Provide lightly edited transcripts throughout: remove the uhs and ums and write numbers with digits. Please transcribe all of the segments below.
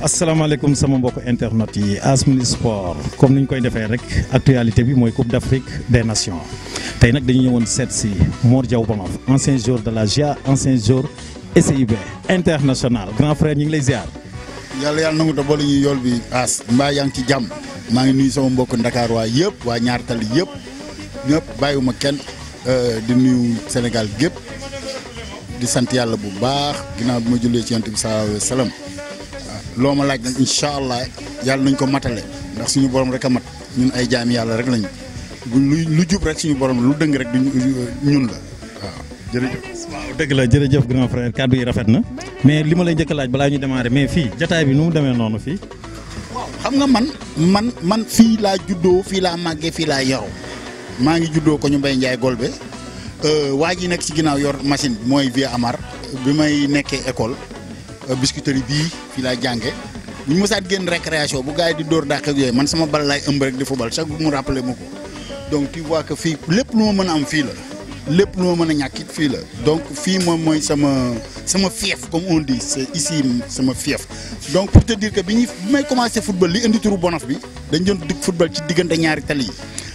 asalaamaaleykum sama mbokk internet yi Asmini Sport comme ni ñu koy defee rek actualité bi mooy Coupe d'Afrique des Nations tey nag dañu ñëwoon seet si Mor Diaw Bonof ancien joueur de la GIA ancien joueur SIB international grand frère ñu ngi lay ziar. yàlla nangu te boole ñu yool bi As mbaa yaa ngi ci jàmm maa ngi nuyu sama mbokk Dakar waa yëpp waa ñaar tali yëpp ñëpp bàyyiwuma kenn di nuyu Sénégal gépp di sant yàlla bu baax ginnaaw bi ma jullee ci Yonent bi sallallahu alayhi wa sallam loo ma laaj nag incha allah yàlla nañ ko matale ndax suñu borom rek a mat ñun ay jaami yàlla rek lañu lu jub rek suñu borom lu dëng rek du ñun la waaw jërëjëf. waaw dëgg la jërëjëf grand frère kàddu yi rafet na mais li ma lay njëkk a laaj balaa ñu démarrer mais fii jataay bi nu mu demee noonu fii. waaw xam nga man fii laa juddoo fii laa màggee fii laa yaroo maa ngi juddoo ko ñu Mbaye Ndiaye Golbe waa ji nekk ci ginnaaw yor machine bi mooy Vieux Amar bi may nekkee école. biscuiterie bii fii laa jànge bu ñu mësaat génn récréation bu gars yi di dóor dàq ak yooyu man sama bal laay ëmb rek di football chaque jour mu rappelé ma ko donc tu vois que fii lépp lu ma mën a am fii la lépp lu ma mën a ñàkkit fii la donc fii moom mooy sama fief comme on dit c'est ici sama fief donc pour te dire que bi may commencé football li indi turu Bonof bi dañ doon dig football ci diggante ñaari tali yi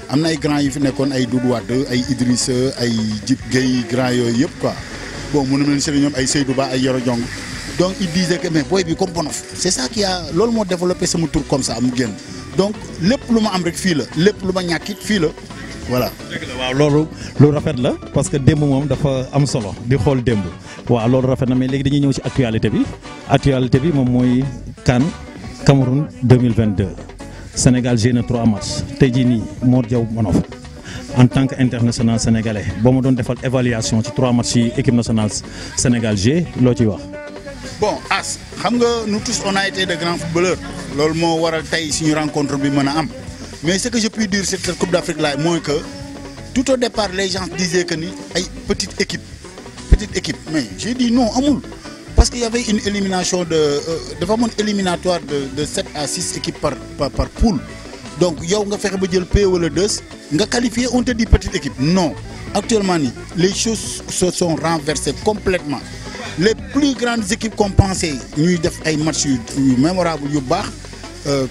am na ay grand yu fi nekkoon ay Doudou Wade ay Idrissa ay Djib Gueye grand yooyu yëpp quoi bon mën na leen seetlu ñoom ay Seydou Ba ay Yoro Diong donc il disait que mais booy bi comme Bonof c'est ça qui a loolu moo développé sama tour comme ça mu génn donc lépp lu ma am rek fii la lépp lu ma ñàkkit fii la voilà. dëgg la waaw loolu lu rafet la parce que démb moom dafa am solo di xool démb waaw loolu rafet na mais léegi dañuy ñëw ci actualité bi moom mooy CAN Cameroun 2022 Sénégal joué na 3 matchs tey jii nii Mor Diaw Bonof en tant que international sénégalais boo ma doon defal évaluation ci 3 matchs yi équipe nationale Sénégal joué loo ciy wax. bon As xam nga nous tous on a été de grands footballeurs loolu moo waral tey suñu rencontre bi mën a am mais ce que je puis dire sur cette Coupe d'Afrique là mooy que tout au départ les gens disaient que ni ay petite équipe mais j'ai dit non amul parce qu'il y avait une élimination dafa amoon éliminatoire de 7 à 6 équipes par poule donc yow nga fexe ba jël P wala 2 nga qualifié on te dit petite équipe non actuellement nii les choses se sont renversées complètement les plus grandes équipes qu'on pensait ñuy def ay matchs yu mémorables yu baax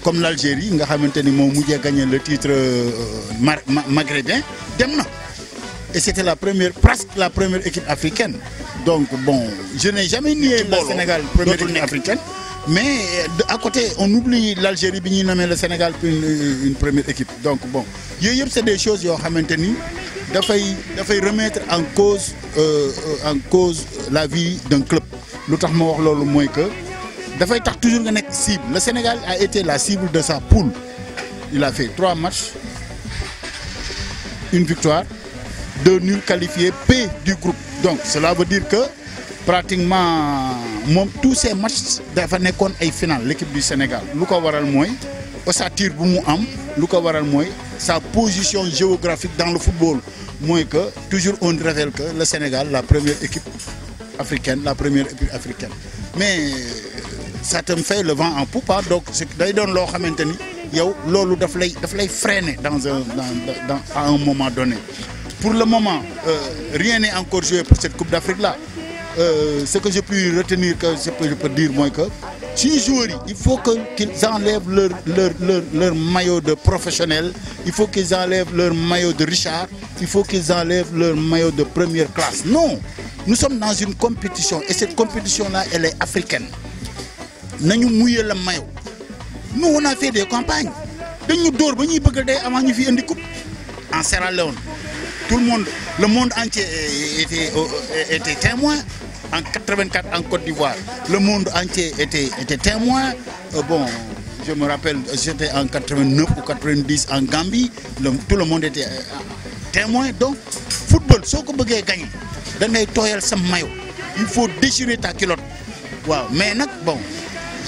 comme l'Algérie nga xamante ni moo mujjee gagné le titre maghrébin dem na et c'était presque la première équipe africaine donc bon je n'ai jamais nié le Sénégal première équipe africaine mais à côté on oublie l'Algérie bi ñuy nommé le Sénégal une première équipe donc bon yooyu yëpp c'est des choses yoo xamante ni dafay remettre en cause la vie d'un club lu tax ma wax loolu mooy que dafay tax toujours nga nekk cible le Sénégal a été la cible de sa poule il a fait 3 matchs une victoire 2 nuls qualifiés P du groupe donc cela veut dire que pratiquement moom tous ces matchs dafa nekkoon ay finale l'équipe du Sénégal lu ko waral mooy ossature bu mu am lu ko waral mooy sa position géographique dans le football mooy que toujours on révèle que le Sénégal la première équipe africaine mais ça te fait le vent en poupe donc day doon loo xamante ni yow loolu daf lay freiner à un moment donné pour le moment rien n'est encore joué pour cette Coupe d'Afrique là ce que je peux retenir que je peux dire mooy que ci joueurs yi il faut qu'ils enlèvent leur maillot de professionnel il faut qu'ils enlèvent leur maillot de Richard il faut qu'ils enlèvent leur maillot de première classe non nous sommes dans une compétition et cette compétition là elle est africaine nañu mouiller le maillot nous on a fait des campagnes dañu dóor ba ñuy bëgg day avant ñu fi indi coupe en Sierra Leone le monde entier était témoin en 84 en Côte d'Ivoire le monde entier était témoin bon je me rappelle j'étais en 89 ou 90 en Gambie tout le monde était témoin donc football soo ko bëggee gagner da ngay tooyal sa maillot il faut déchirer ta culotte waaw mais nag bon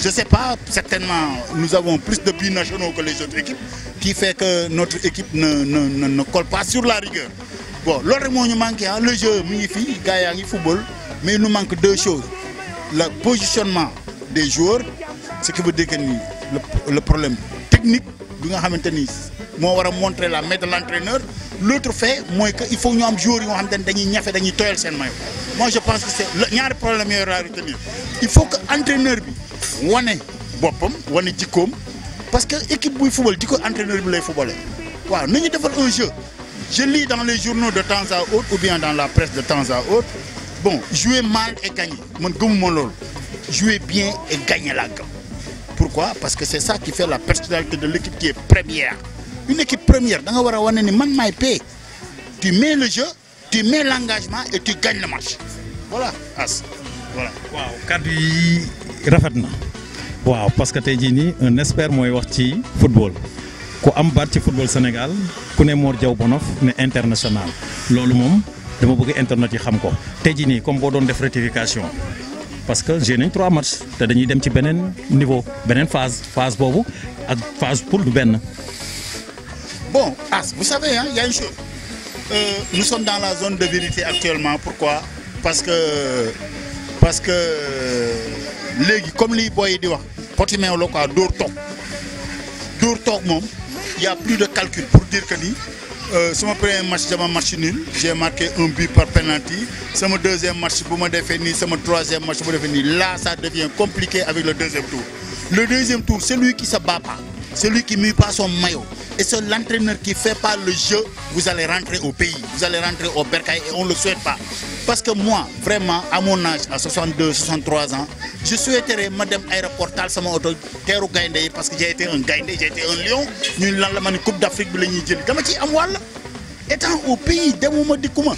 je sais pas certainement nous avons plus de binationaux que les autres équipes qui fait que notre équipe ne colle pas sur la rigueur bon loolu rek moo ñu manqué le jeu mi ngi fii gars yaa ngi football mais il nous manque 2 choses le positionnement des joueurs ce qui veut dire que ni le problème technique bi nga xamante ni moo war a montrer la main de l'entraîneur l'autre fait mooy que il faut ñu am joueurs yoo xamante ni dañuy ñafe dañuy tooyal seen maillot moi je pense que c'est ñaari problème yooyu laa retenir il faut que entraîneur bi wane boppam wane jikkoom parce que équipe buy football jikko entraîneur bi lay footballé waaw nañu defal un jeu. Je lis dans les journaux de temps à autre ou bien dans la presse de temps à autre bon jouer mal et gagner man gëmuma loolu jouer bien et gagner la gëm. Pourquoi? Parce que c'est ça qui fait la personnalité de l'équipe qui est première. Une équipe première da nga war a wane ni man maay paye tu mets le jeu tu mets l'engagement et tu gagnes le match voilà as voilà. waaw kàddu yi rafet na waaw parce que tey jii nii un expert mooy wax ci football ku am baat ci football Sénégal ku ne Mor Diaw Bonof ne international loolu moom dama bëgg internet yi xam ko tey jii nii comme boo doon def rectification parce que j'ai nañ 3 matchs te dañuy dem ci beneen niveau beneen phase boobu ak phase poule du benn. Bon, As, vous savez, hein, il y a une chose. Nous sommes dans la zone de vérité actuellement. Pourquoi? Parce que comme les boys disent, potimé lo quoi, dóor toog moom, il y a plus de calcul pour dire que ni sur mon premier match j'ai match nul, j'ai marqué un but par penalty. Sur mon deuxième match bu ma defee nii, sur mon troisième match bu ma defee nii, là ça devient compliqué avec le deuxième tour. Le deuxième tour, celui qui se bat pas, celui qui mue pas son maillot. Et c'est l'entraîneur qui ne fait pas le jeu, vous allez rentrer au pays, vous allez rentrer au bercail et on ne le souhaite pas. Parce que moi, vraiment, à mon âge, à 62, 63 ans, je souhaiterais madame aéroportal sama auto teeru gaynde yi parce que j'ai été un gaynde, j'ai été un lion. Ñu lan la ma ni Coupe d'Afrique bi la ñuy jël dama ci am wàll. Étant au pays demuma dikkuma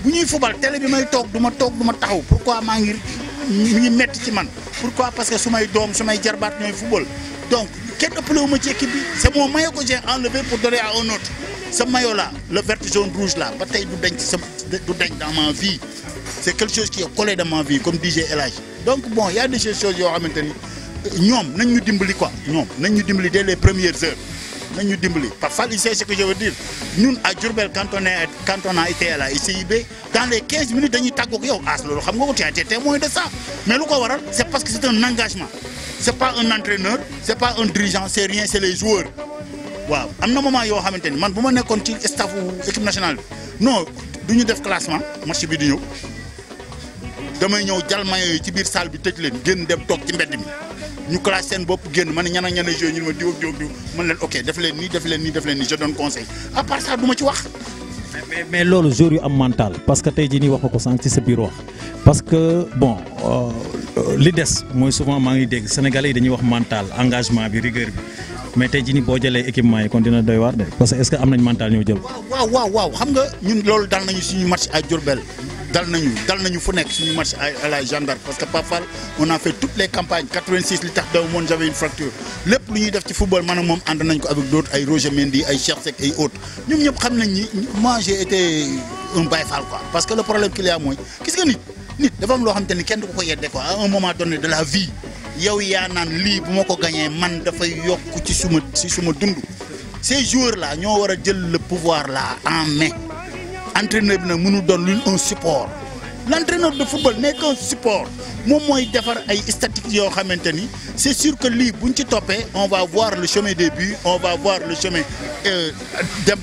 bu ñuy football télé bi may toog du ma taxaw pourquoi maa ngi metti ci man pourquoi parce que su may doom su may jarbaat ñooy football donc kenn ëppale wu ma ci équipe bi c'est mon maillot que j'ai enlevé pour donner à un autre ce maillot là le vert jaune rouge là ba tey du dañ dans ma vie c'est quelque chose qui est collé dans ma vie comme DJ El Hadj donc bon il y a des choses yoo xamante ni ñoom nañ ñu dimbali quoi ñoom nañ ñu dimbali dès les premières heures nañ ñu dimbali parfois il sait ce que je veux dire ñun à Diourbel quand on a été à la ICIB dans les 15 minutes dañuy tàggoog yow as loolu xam nga ko tu as été témoin de ça mais lu ko waral c'est parce que c'est un engagement c'est pas un entraîneur c'est pas un dirigeant c'est rien c'est les joueurs waaw am na moment yoo xamante ni man bu ma nekkoon ci staffu équipe nationale bi non du ñu def classement match bi di ñëw damay ñëw jàll maillot yi ci biir salle bi tëj leen génn dem toog ci mbedd mi ñu classe seen bopp génn man ñan ak ñan a joué ñu ne ma diw ak diw man leen ok def leen nii je donne conseil à part ça du ma ci wax. mais loolu jour yu am mental parce que tey jii nii wax nga ko sànq ci sa biir wax parce que bon li des mooy souvent maa ngi dégg sénégalais yi dañuy wax mental engagement bi rigueur bi mais tey jii nii boo jëlee équipement yi kon dina doy waar de parce que est-ce que am nañ mental ñoo jël. waaw xam nga ñun loolu dal nañu suñu match à Diourbel dal nañu fu nekk suñu match à la gendarme parce que parfois on a fait toutes les campagnes 86 li tax daw moon j'avais une fracture lépp lu ñuy def ci football maanaam moom ànd nañ ko avec d'autres ay Roger Mendy ay Cheikh Seck ay autres ñoom ñëpp xam nañ ni moi j'ai été un Baye Fall quoi parce que le problème qu'il y a mooy gis nga nit dafa am loo xamante ni kenn du ko yeddee quoi à un moment donné de la vie yow yaa naan lii bu ma ko gagné man dafay yokk ci suma dund ces joueurs là ñoo war a jël le pouvoir là en main entraîneur bi nag mënu doon lu un support l'entraîneur de football n'est qu'un support moom mooy defar ay statistiques yoo xamante ni c'est sûr que lii buñ ci toppee on va voir le chemin des buts on va voir le chemin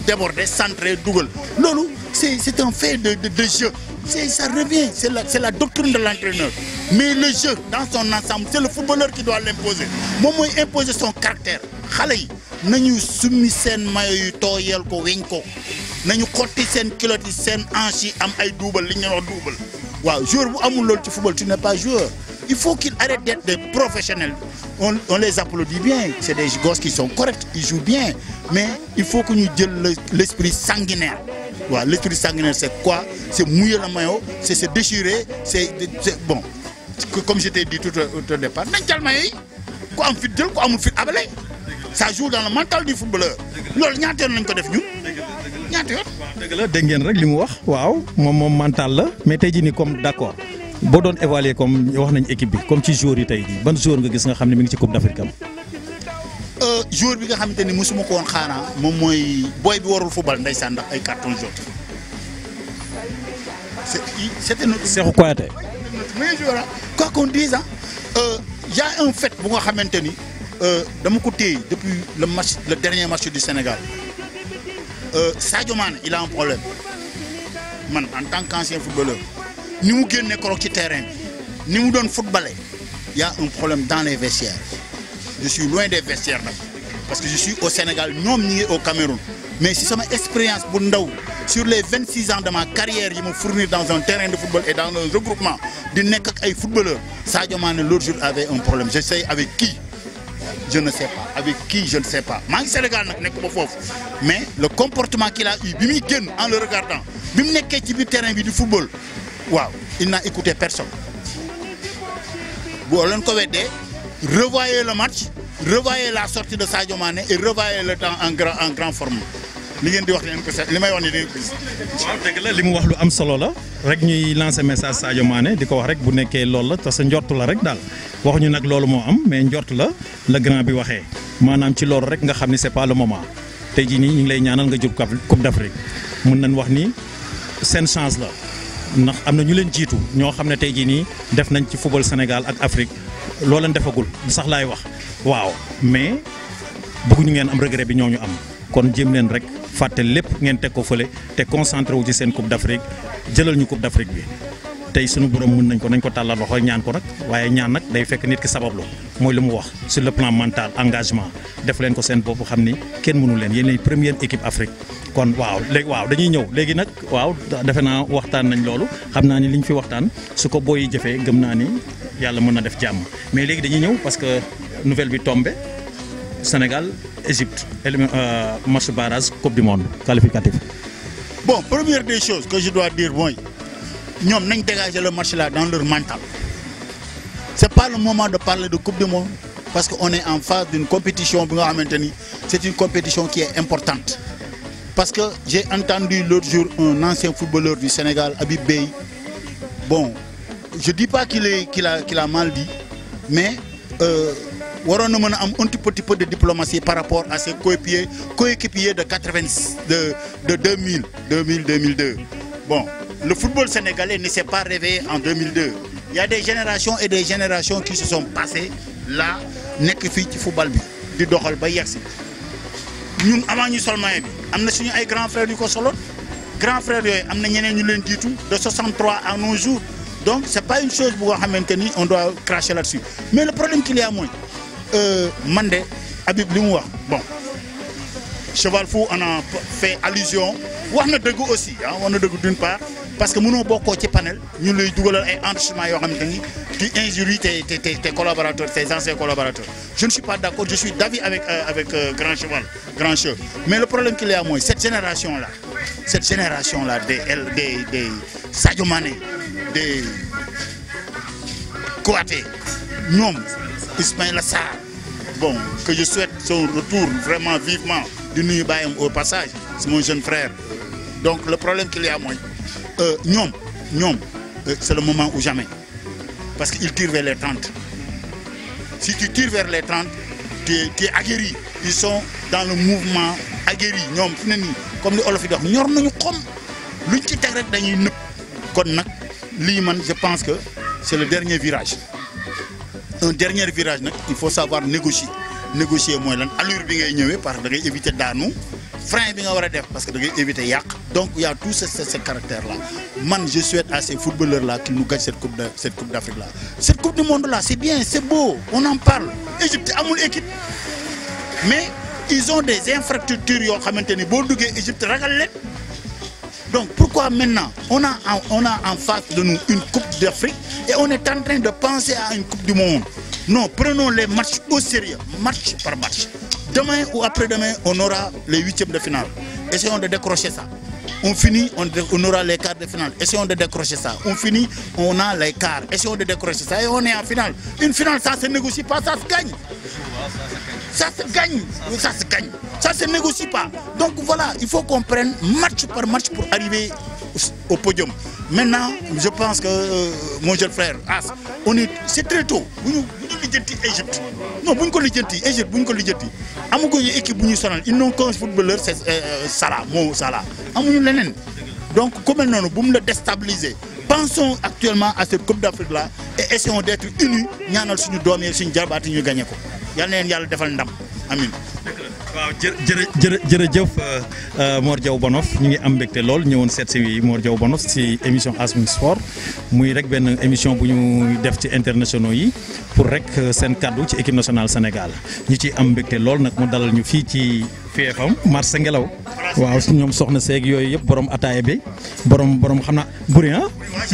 déborder centrer dugal loolu c'est un fait de jeu ça revient c'est la doctrine de l'entraîneur mais le jeu dans son ensemble c'est le footballeur qui doit l'imposer moom mooy imposer son caractère xale yi nañu summi seen maillot yu tooyal ko weñ ko nañu xotti seen culotte yi seen hanche yi am ay duubal li ñu wax duubal waaw joueur bu amul loolu ci football tu n'es pas joueur il faut qu'il arrête d'être des professionnels on les applaudit bien c'est des gosses qui sont corrects ils jouent bien mais il faut que ñu jël l'esprit sanguinaire waaw l'esprit sanguinaire c'est quoi c'est mouiller le maillot c'est se déchirer c'est bon comme je t'ai dit tout au départ nañ jël maillot yi ku am fit jël ku amul fit abale ça joue dans le mental du footballeur loolu ñaata yoon lañ ko def ñun ñaata yoon. waaw dëgg la dégg ngeen rek li mu wax waaw moom mental la mais tey jii nii comme d'accord boo doon évaluer comme wax nañ équipe bi comme ci joueur yi tey jii ban joueur nga gis nga xam ne mi ngi ci Coupe d'Afrique am. joueur bi nga xamante ni mosuma ko woon xaaraa moom mooy boy bi warul football ndeysaan ndax ay carton jaune. c'était notre. Cheikhou Kouyaté. mais joueur quoi qu'on dise y a un fait bu nga xamante ni dama ko téye depuis le dernier match du Sénégal Sadio Mané il a un problème man en tant qu'ancien footballeur ni mu génne korok ci terrain bi ni mu doon footballé y a un problème dans les vestiaires je suis loin des vestiaires là. Parce que je suis au Sénégal, ñoom ñi ngi au Cameroun. Mais si sama expérience bu ndaw sur les 26 ans de ma carrière yi ma fournir dans un terrain de football et dans un regroupement di nekk ak ay footballeurs Sadio Mané l'autre jour avait un problème. Je sais avec qui, je ne sais pas. Avec qui, je ne sais pas. maa ngi Sénégal nag nekk ba foofu mais le comportement qu'il a eu bi muy génn en le regardant bi mu nekkee ci biir terrain bi di football waaw il n'a écouté personne. boo leen ko weddee revoyez le match. Revoyez la sortie de Sadio Mané et revoyez le temps en grand format li ngeen di wax leen ko li may wax ni dégg waaw dëgg la li mu wax lu am solo la rek ñuy lancer message Sadio Mané di ko wax rek bu nekkee loolu la te sa njort la rek daal waxuñu nag loolu moo am mais njort la grand bi waxee maanaam ci loolu rek nga xam ni c'est pas le moment tey jii nii ñu ngi lay ñaanal nga jub Coupe d'Afrique mun nañ wax ni seen chance la ndax am na ñu leen jiitu ñoo xam ne tey jii nii def nañ ci football Sénégal ak Afrique loo leen defagul sax laay wax. waaw mais bëgguñu ngeen am regret bi ñoo ñu am kon jéem leen rek fàtte lépp ngeen teg ko fële te concentré wu ci seen Coupe d'Afrique jëlal ñu Coupe d'Afrique bi tey sunu borom mën nañ ko tàllal loxo ñaan ko nag waaye ñaan nag day fekk nit ki sabablu mooy lu mu wax sur le plan mental engagement def leen ko seen bopp xam ni kenn mënu leen yéen première équipe Afrique kon waaw léegi waaw dañuy ñëw léegi nag waaw defe naa waxtaan nañ loolu xam naa ni liñ fi waxtaan su ko booy jëfee gëm naa ni yàlla mën na def jàmm mais léegi dañuy ñëw parce que nouvelle bi tombé Sénégal Égypte match barrage Coupe du monde qualificatif. Bon, première des choses que je dois dire mooy ñoom nañ dégager le match là dans leur mental. C'est pas le moment de parler de Coupe du monde parce que on est en phase d'une compétition bi nga xamante ni c'est une compétition qui est importante. Parce que j'ai entendu l'autre jour un ancien footballeur du Sénégal Habib Beye bon je dis pas qu'il a mal dit mais waroon na mën a am un petit peu de diplomatie par rapport à ses coéquipiers de 2002. Bon, le football sénégalais ne s'est pas réveillé en 2002. Il y a des générations et des générations qui se sont passées là nekk fii ci football bi di doxal ba yegsi ñun avant ñu sol maillot bi am na suñu ay grands frères yu ko soloon grands frères yooyu am na ñeneen ñu leen jiitu de 63 à nos jours donc c'est pas une chose bu nga xamante ni on doit cracher là-dessus mais le problème qu'il y a mooy man de Habib li mu wax bon Cheval Fou en a fait allusion wax na dëgg aussi wax na dëgg d'une part parce que mënoo bokkoo ci panel ñu lay dugalal ay enrichissement yoo xamante ni di injurie tes collaborateurs tes anciens collaborateurs je ne suis pas d'accord je suis d'avis avec Grand Chef mais le problème qu'il y a mooy cette génération là des Sadio Mané des Kouyaté ñoom Ismaïla Sarr bon que je souhaite son retour vraiment vivement di nuyu bàyyam au passage c'est mon jeune frère donc le problème qu'il y a mooy ñoom c'est le moment ou jamais parce que ils tirent vers les 30 si tu tires vers les 30 tu es aguerri ils sont dans le mouvement aguerri ñoom fi ne nii comme li olof yi di wax ñor nañu xom luñ ci teg rek dañuy nëb kon nag lii man je pense que c'est le dernier virage un dernier virage nag il faut savoir négocier mooy lan allure bi ngay ñëwee parce que da ngay éviter daanu frein bi nga war a def parce que da ngay éviter yàq donc il y a tout ce caractère là man je souhaite à ces footballeurs là qu'ils nous gagnent cette coupe d'Afrique là cette coupe du monde là c'est bien c'est beau on en parle Égypte amul équipe mais ils ont des infrastructures yoo xamante ni boo duggee Égypte ragal leen donc pourquoi maintenant on a en face de nous une coupe d'Afrique et on est en train de penser à une coupe du monde non prenons les matchs au sérieux match par match demain ou après-demain on aura les huitièmes de finale essayons de décrocher ça on finit on aura les quarts de finale essayons de décrocher ça on finit on a les quarts essayons de décrocher ça et on est en finale une finale ça se négocie pas ça se gagne ça se négocie pas donc voilà il faut qu'on prenne match par match pour arriver au podium maintenant je pense que mon jeune frère As c'est très tôt bu ñu lijjanti Égypte non bu ñu ko lijjanti Égypte bu ñu ko lijjanti amaguñu équipe bu ñuy sonal ils n'ont qu'un footballeur c'est Salah amuñu leneen donc ku mel noonu bu mu la déstabiliser pensons actuellement à cette coupe d'Afrique là et essayons d'être unis ñaanal suñu doom yi suñu jarbaat yi ñu gagné ko yal na leen yàlla defal ndam amiin waaw jërëjëf Mor Diaw Bonof ñu ngi am mbégte lool ñëwoon seet si Mor Diaw Bonof si émission Asmin Sport muy rek benn émission bu ñu def ci internationaux yi pour rek seen kaddu ci équipe nationale Sénégal ñu ci am mbégte lool nag mu dalal ñu fii ci FFM marché Ngelaw waaw ñoom soxna seeg yooyu yëpp borom ataaya bi borom xam naa buri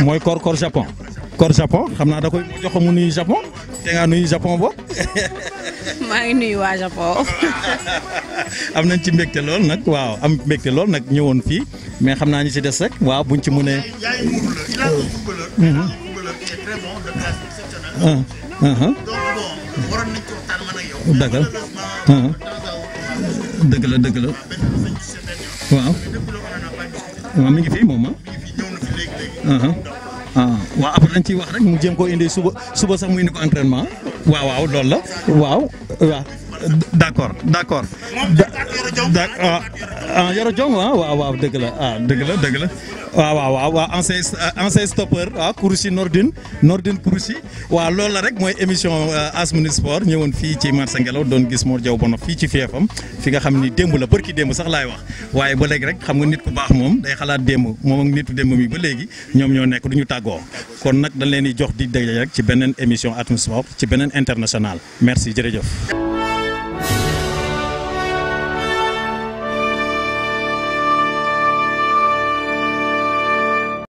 mooy koor Japon xam naa da koy jox mu nuyu Japon te nga nuyu Japon bo maa ngi nuyu waa Japon. am nañ ci mbégte lool nag waaw am mbégte lool nag ñëwoon fii mais xam naa ñu ci des rek waaw buñ ci mënee. dëgg la waaw mi ngi fii moom waaw après dañ ciy wax rek mu jéem koo indi suba sax mu indi ko entraînement waaw loolu la waaw d'accord Yoro Diong waaw dëgg la waaw ancien stoppeur Kourouchi Nordine Kourouchi waaw loolu la rek mooy émission Asmin Sport ñëwoon fii ci marché Ngelaw doon gis Mor Diaw Bonof fii ci FFM fi nga xam ni démb la bërki démb sax laay wax waaye ba léegi rek xam nga nit ku baax moom day xalaat démb moom ak nitu démb mi ba léegi ñoom ñoo nekk du ñu tàggoo kon nag dañ leen di jox di daje rek ci beneen émission Asmin Sport ci beneen international merci jërëjëf